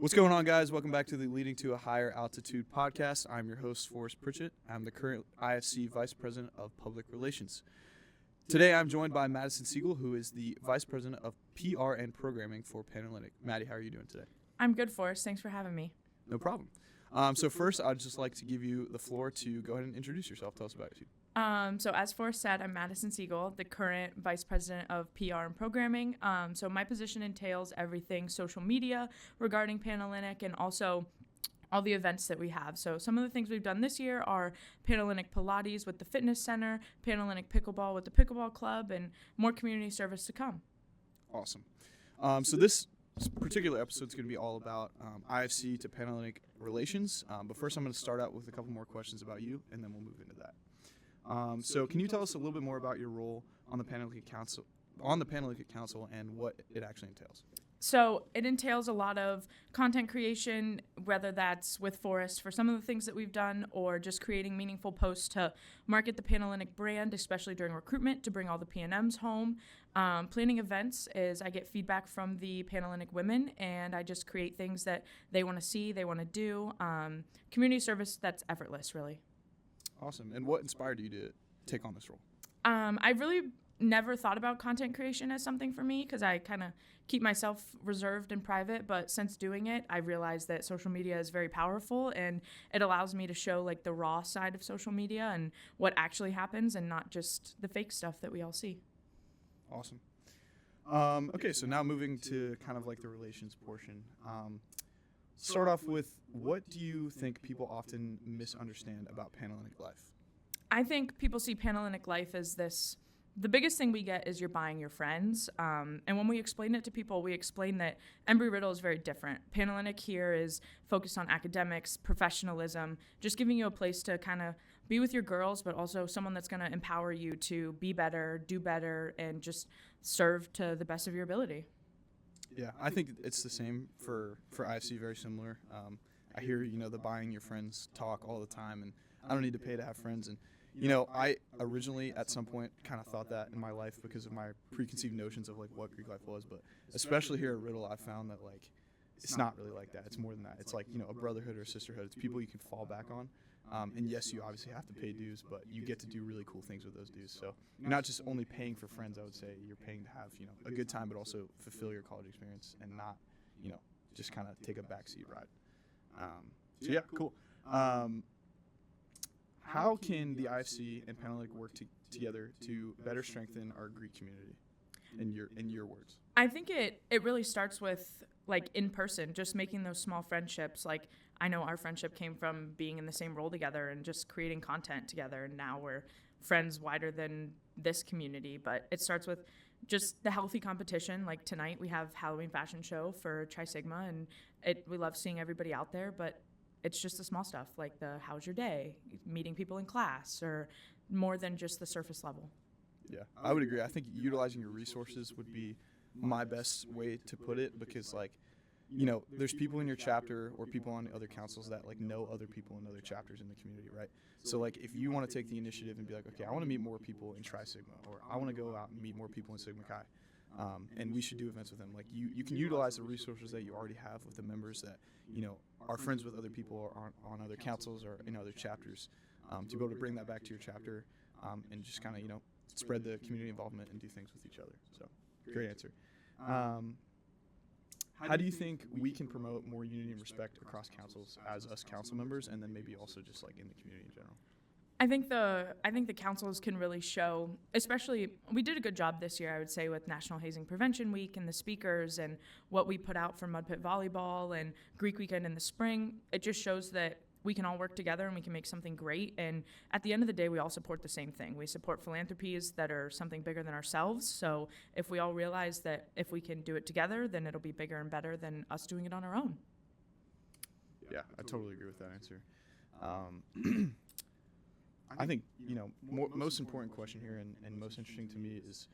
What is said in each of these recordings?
What's going on, guys? Welcome back to the Leading to a Higher Altitude podcast. I'm your host, Forrest Pritchett. I'm the current IFC Vice President of Public Relations. Today, I'm joined by Madison Siegel, who is the Vice President of PR and Programming for Panhellenic. Maddie, how are you doing today? I'm good, Forrest. Thanks for having me. No problem. So first, I'd just like to give you the floor to go ahead and introduce yourself. Tell us about you. So as Forrest said, I'm Madison Siegel, the current Vice President of PR and Programming. So my position entails everything social media regarding Panhellenic and also all the events that we have. So some of the things we've done this year are Panhellenic Pilates with the Fitness Center, Panhellenic Pickleball with the Pickleball Club, and more community service to come. Awesome. So this particular episode is going to be all about IFC to Panhellenic relations. But first, I'm going to start out with a couple more questions about you, and then we'll move into that. So can you tell us a little bit more about your role on the Panhellenic Council, and what it actually entails? So it entails a lot of content creation, whether that's with Forrest for some of the things that we've done or just creating meaningful posts to market the Panhellenic brand, especially during recruitment, to bring all the P&Ms home. Planning events is I get feedback from the Panhellenic women, and I just create things that they want to see, they want to do. Community service that's effortless, really. Awesome. And what inspired you to take on this role? I really never thought about content creation as something for me because I kind of keep myself reserved and private, but since doing it, I realized that social media is very powerful and it allows me to show like the raw side of social media and what actually happens and not just the fake stuff that we all see. Awesome. Okay, so now moving to kind of like the relations portion. Start off with, what do you think people often misunderstand about Panhellenic life? I think people see Panhellenic life as this. The biggest thing we get is you're buying your friends. And when we explain it to people, we explain that Embry-Riddle is very different. Panhellenic here is focused on academics, professionalism, just giving you a place to kind of be with your girls, but also someone that's going to empower you to be better, do better, and just serve to the best of your ability. Yeah, I think it's the same for IFC, very similar. I hear, the buying your friends talk all the time, and I don't need to pay to have friends. And I originally at some point kind of thought that in my life because of my preconceived notions of like what Greek life was, but especially here at Riddle, I found that like it's not really like that. It's more than that. It's like, a brotherhood or a sisterhood. It's people you can fall back on. And yes, you obviously have to pay dues, but you get to do really cool things with those dues. So you're not just only paying for friends, I would say. You're paying to have, a good time, but also fulfill your college experience and not, just kind of take a backseat ride. So yeah, cool. How can the IFC and Panhellenic work together to better strengthen our Greek community, in your words? I think it really starts with, like, in person, just making those small friendships. Like, I know our friendship came from being in the same role together and just creating content together, and now we're friends wider than this community. But it starts with just the healthy competition. Like, tonight we have Halloween fashion show for Chi Sigma, and we love seeing everybody out there, but it's just the small stuff, like the how's your day, meeting people in class, or more than just the surface level. Yeah, I would agree. I think utilizing your resources would be my best way to put it because, like, there's people in your chapter or people on other councils that, like, know other people in other chapters in the community, right? So, like, if you want to take the initiative and be like, okay, I want to meet more people in Tri Sigma, or I want to go out and meet more people in Sigma Chi, and we should do events with them. Like, you can utilize the resources that you already have with the members that, are friends with other people or on other councils or in other chapters, to be able to bring that back to your chapter and just kind of, spread the community involvement and do things with each other. So, great answer. How do you think we can promote more unity and respect across councils as us council members, and then maybe also just like in the community in general? I think the councils can really show, especially we did a good job this year, I would say, with National Hazing Prevention Week and the speakers and what we put out for Mud Pit Volleyball and Greek Weekend in the spring. It just shows that we can all work together and we can make something great. And at the end of the day, we all support the same thing. We support philanthropies that are something bigger than ourselves. So if we all realize that if we can do it together, then it'll be bigger and better than us doing it on our own. Yeah, I totally agree with that answer. I think, most important question here and most interesting to me is,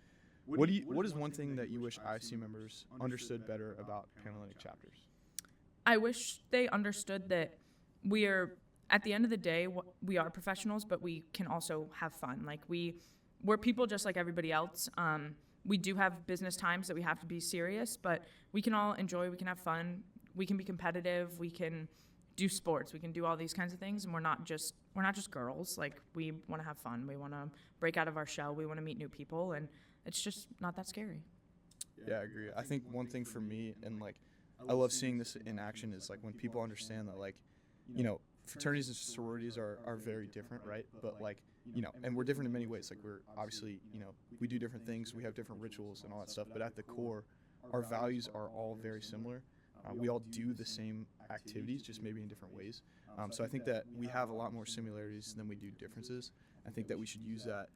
what is one thing that you wish IFC members understood better about Panhellenic chapters? I wish they understood that we are, at the end of the day, we are professionals, but we can also have fun. Like, we're people just like everybody else. We do have business times that we have to be serious, but we can all enjoy, we can have fun. we can be competitive, we can do sports, we can do all these kinds of things, and we're not just girls. Like, we want to have fun, we want to break out of our shell, we want to meet new people, and it's just not that scary. Yeah, I agree. I think one thing for me, and like I love seeing this in action, is like when people understand that, like, you know, fraternities and sororities are very different, right? But like, you know, and we're different in many ways. Like, we're obviously, you know, we do different things, we have different rituals and all that stuff, but at the core, our values are all very similar. We all do the same activities, just maybe in different ways. So I think that we have a lot more similarities than we do differences. I think that we should use that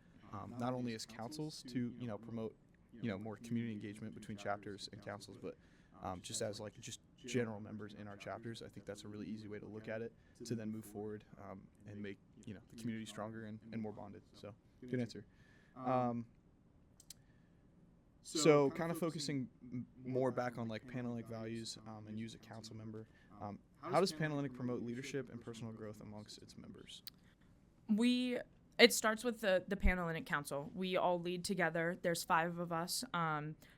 not only as councils to, you know, promote, you know, more community engagement between chapters and councils, but just as like just general members in our chapters. I think that's a really easy way to look at it to then move forward and make, you know, the community stronger and more bonded. So good answer. So kind of focusing more back on like Panhellenic values and you as a council member, how does Panhellenic promote leadership and personal growth amongst its members? It starts with the Panhellenic Council. We all lead together. There's 5 of us.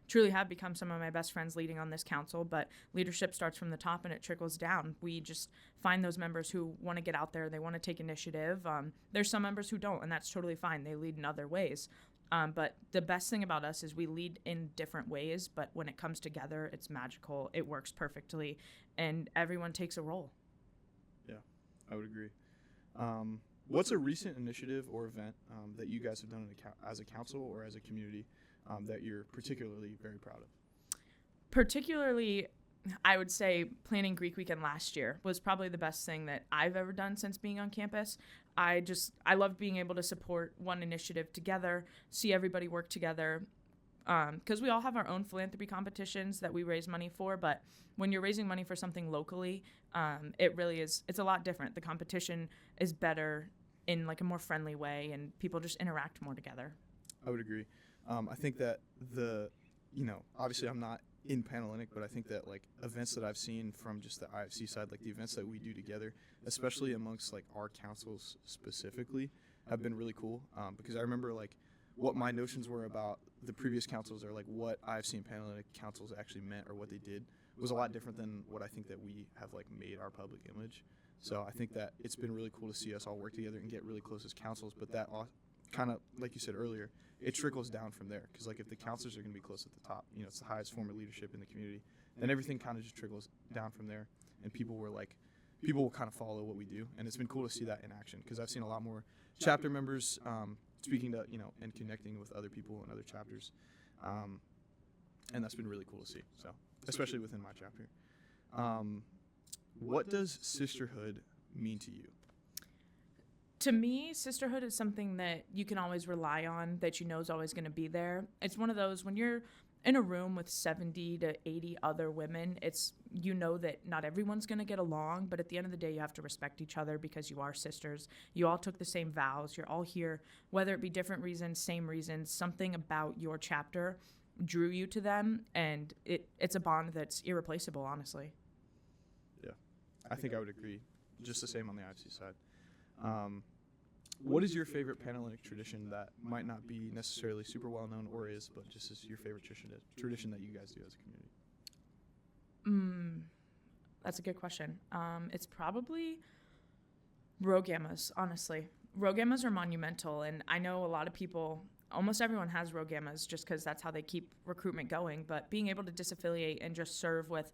Truly have become some of my best friends leading on this council, but leadership starts from the top and it trickles down. We just find those members who want to get out there. They want to take initiative. There's some members who don't, and that's totally fine. They lead in other ways. But the best thing about us is we lead in different ways, but when it comes together, it's magical. It works perfectly, and everyone takes a role. Yeah, I would agree. What's a recent initiative or event that you guys have done as a council or as a community that you're particularly very proud of? Particularly, I would say planning Greek Weekend last year was probably the best thing that I've ever done since being on campus. I love being able to support one initiative together, see everybody work together, because we all have our own philanthropy competitions that we raise money for, but when you're raising money for something locally, it really is, it's a lot different. The competition is better in like a more friendly way, and people just interact more together. I would agree. I think that obviously I'm not in Panhellenic, but I think that like events that I've seen from just the IFC side, like the events that we do together, especially amongst like our councils specifically, have been really cool. Because I remember like what my notions were about the previous councils, or like what IFC and Panhellenic councils actually meant or what they did, was a lot different than what I think that we have like made our public image. So I think that it's been really cool to see us all work together and get really close as councils, but that kind of, like you said earlier, it trickles down from there. Because like if the councilors are going to be close at the top, you know, it's the highest form of leadership in the community, then everything kind of just trickles down from there, and people will kind of follow what we do. And it's been cool to see that in action, because I've seen a lot more chapter members speaking to, you know, and connecting with other people in other chapters, and that's been really cool to see. So especially within my chapter. What does sisterhood mean to you? To me, sisterhood is something that you can always rely on, that you know is always going to be there. It's one of those, when you're in a room with 70 to 80 other women, it's, you know that not everyone's going to get along, but at the end of the day, you have to respect each other because you are sisters. You all took the same vows. You're all here, whether it be different reasons, same reasons, something about your chapter drew you to them, and it's a bond that's irreplaceable, honestly. Yeah, I think I would agree. Just the same on the IFC side. What is your favorite Panhellenic tradition that might not be necessarily super well known, or is, but just is your favorite tradition that you guys do as a community? That's a good question. It's probably Rogamas, honestly. Rogamas are monumental, and I know a lot of people, almost everyone has Rogamas just because that's how they keep recruitment going, but being able to disaffiliate and just serve with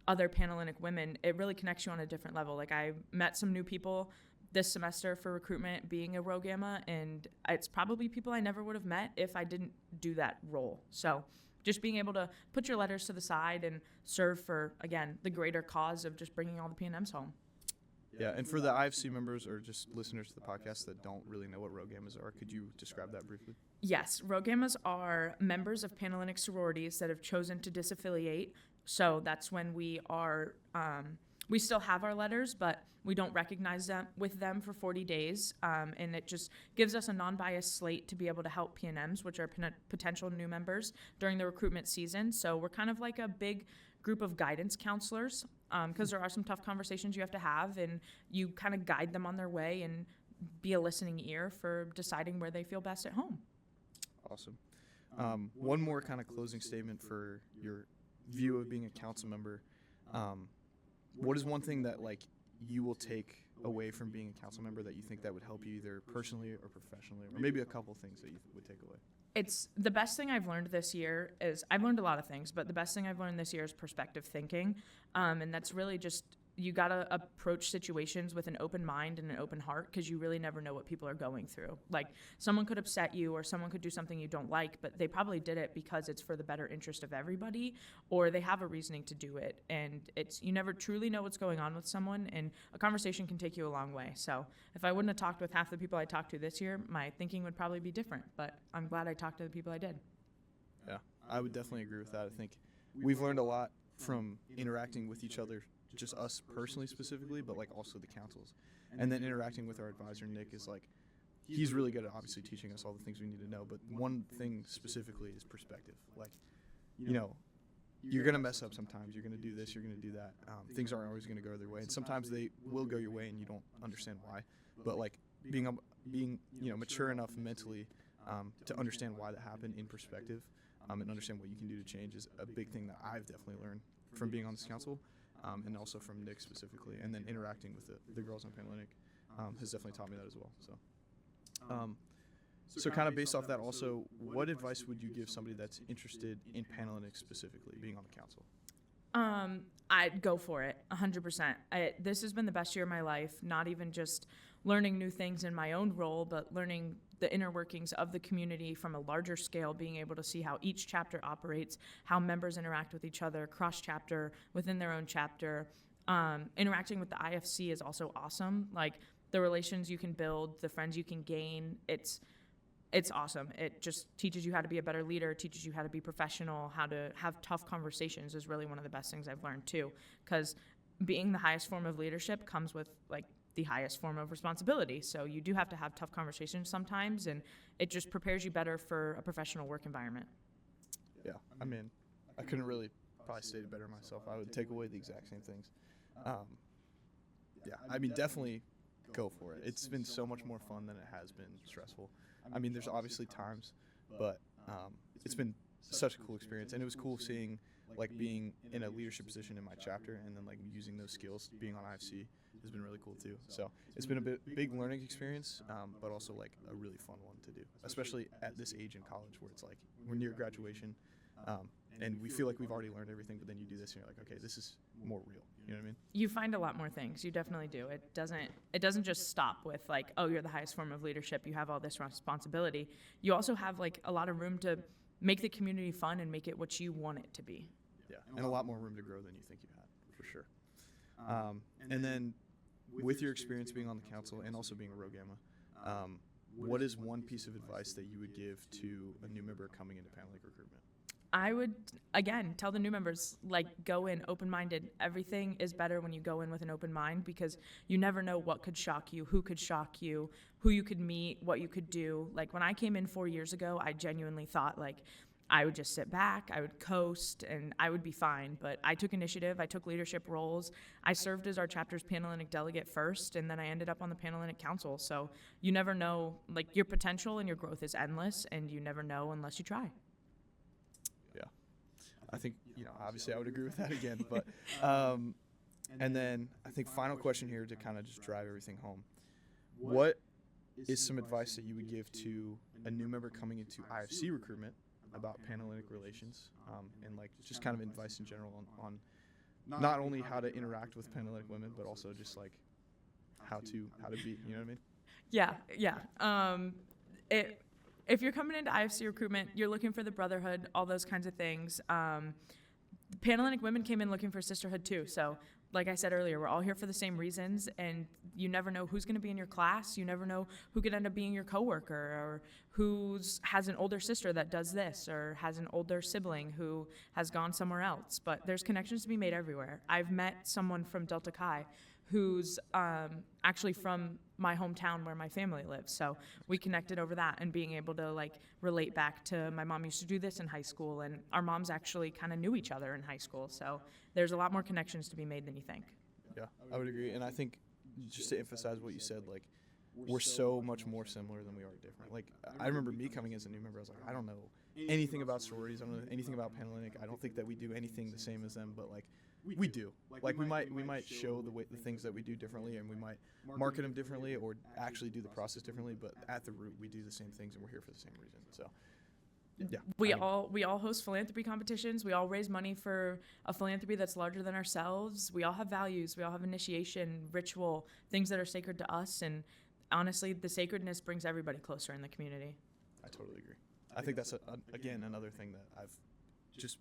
other Panhellenic women, it really connects you on a different level. Like, I met some new people this semester for recruitment being a Rogama, and it's probably people I never would have met if I didn't do that role. So just being able to put your letters to the side and serve for, again, the greater cause of just bringing all the P&Ms home. Yeah, and for the IFC members or just listeners to the podcast that don't really know what Rogamas are, could you describe that briefly? Yes, Rogamas are members of Panhellenic sororities that have chosen to disaffiliate. So that's when we are, we still have our letters, but we don't recognize them with them for 40 days. And it just gives us a non-biased slate to be able to help PNMs, which are potential new members, during the recruitment season. So we're kind of like a big group of guidance counselors, because there are some tough conversations you have to have, and you kind of guide them on their way and be a listening ear for deciding where they feel best at home. Awesome. One more kind of closing statement for your view of being a council member. what is one thing that like you will take away from being a council member that you think that would help you either personally or professionally, or maybe a couple things that you would take away? It's the best thing I've learned this year is I've learned a lot of things, but the best thing I've learned this year is perspective thinking. And that's really just, you got to approach situations with an open mind and an open heart, because you really never know what people are going through. Like, someone could upset you or someone could do something you don't like, but they probably did it because it's for the better interest of everybody, or they have a reasoning to do it. And you never truly know what's going on with someone, and a conversation can take you a long way. So if I wouldn't have talked with half the people I talked to this year, my thinking would probably be different, but I'm glad I talked to the people I did. Yeah, I would definitely agree with that. I think we've learned a lot from interacting with each other, just us personally specifically, but like also the councils. And then interacting with our advisor, Nick, is like, he's really good at obviously teaching us all the things we need to know, but one thing specifically is perspective. Like, you know, you're going to mess up sometimes. You're going to do this, you're going to do that. Things aren't always going to go their way. And sometimes they will go your way and you don't understand why. But like being you know, mature enough mentally to understand why that happened in perspective, and understand what you can do to change is a big thing that I've definitely learned from being on this council. And also from Nick specifically, and then interacting with the girls on Panhellenic has definitely taught me that as well. So kind of based off that also, what advice would you give somebody that's interested in Panhellenic specifically, being on the council? I'd go for it, 100%. This has been the best year of my life, not even just learning new things in my own role, but learning the inner workings of the community from a larger scale, being able to see how each chapter operates, how members interact with each other, cross-chapter, within their own chapter. Interacting with the IFC is also awesome. Like, the relations you can build, the friends you can gain, it's awesome. It just teaches you how to be a better leader, teaches you how to be professional, how to have tough conversations is really one of the best things I've learned too. Because being the highest form of leadership comes with like the highest form of responsibility. So you do have to have tough conversations sometimes, and it just prepares you better for a professional work environment. Yeah, I mean, I couldn't really probably state it better myself. I would take away the exact same things. Yeah, I mean, definitely go for it. It's been so much more fun than it has been stressful. I mean, there's obviously times, but it's been such a cool experience, and it was cool seeing like being in a leadership position in my chapter, and then like using those skills being on IFC has been really cool too. So it's been a big learning experience, but also like a really fun one to do, especially at this age in college where it's like we're near graduation, and we feel like we've already learned everything, but then you do this and you're like, okay, this is more real. You know what I mean? You find a lot more things. You definitely do. It doesn't just stop with like, oh, you're the highest form of leadership, you have all this responsibility. You also have like a lot of room to make the community fun and make it what you want it to be. Yeah, and a lot more room to grow than you think you had, for sure. And then with your experience being on the council and also being a Rho Gamma, what is one piece of advice that you would give to a new member coming into Panhellenic recruitment? I would, again, tell the new members, like, go in open-minded. Everything is better when you go in with an open mind, because you never know what could shock you, who could shock you, who you could meet, what you could do. Like, when I came in 4 years ago, I genuinely thought, like, I would just sit back, I would coast, and I would be fine. But I took initiative, I took leadership roles. I served as our chapter's Panhellenic delegate first, and then I ended up on the Panhellenic Council. So you never know, like, your potential and your growth is endless, and you never know unless you try. I think, you know, obviously I would agree with that again, but, and then I think final question here to kind of just drive everything home. What is some advice that you would give to a new member coming into IFC recruitment about Panhellenic relations, and like just kind of advice in general on not only how to interact with Panhellenic women, but also just like how to be, you know what I mean? Yeah. If you're coming into IFC recruitment, you're looking for the brotherhood, all those kinds of things. Panhellenic women came in looking for sisterhood too. So like I said earlier, we're all here for the same reasons, and you never know who's going to be in your class. You never know who could end up being your coworker, or who has an older sister that does this, or has an older sibling who has gone somewhere else. But there's connections to be made everywhere. I've met someone from Delta Chi who's actually from my hometown where my family lives. So we connected over that, and being able to like relate back to my mom used to do this in high school, and our moms actually kind of knew each other in high school. So there's a lot more connections to be made than you think. Yeah, I would agree. And I think just to emphasize what you said, like we're so much more similar than we are different. Like I remember me coming as a new member, I was like, I don't know anything about sororities. I don't know anything about Panhellenic. I don't think that we do anything the same as them, but like We do. Like we might show the things that we do differently, and we might market them differently, or actually do the process differently. But at the root, we do the same things, and we're here for the same reason. So. Yeah, we all host philanthropy competitions. We all raise money for a philanthropy that's larger than ourselves. We all have values. We all have initiation, ritual, things that are sacred to us. And honestly, the sacredness brings everybody closer in the community. I totally agree. I think that's, again, another thing that I've just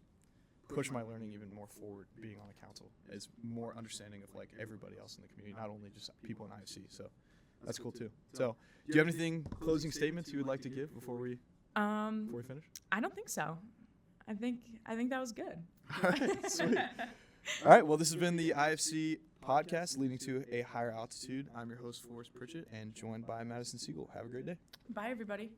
pushed my learning even more forward being on a council, is more understanding of like everybody else in the community, not only just people in IFC. So that's cool too. So do you have anything, closing statements you would like to give before we finish? I don't think so. I think that was good. All right, sweet. All right, well, this has been the IFC podcast, Leading to a Higher Altitude. I'm your host, Forrest Pritchett, and joined by Madison Siegel. Have a great day. Bye, everybody.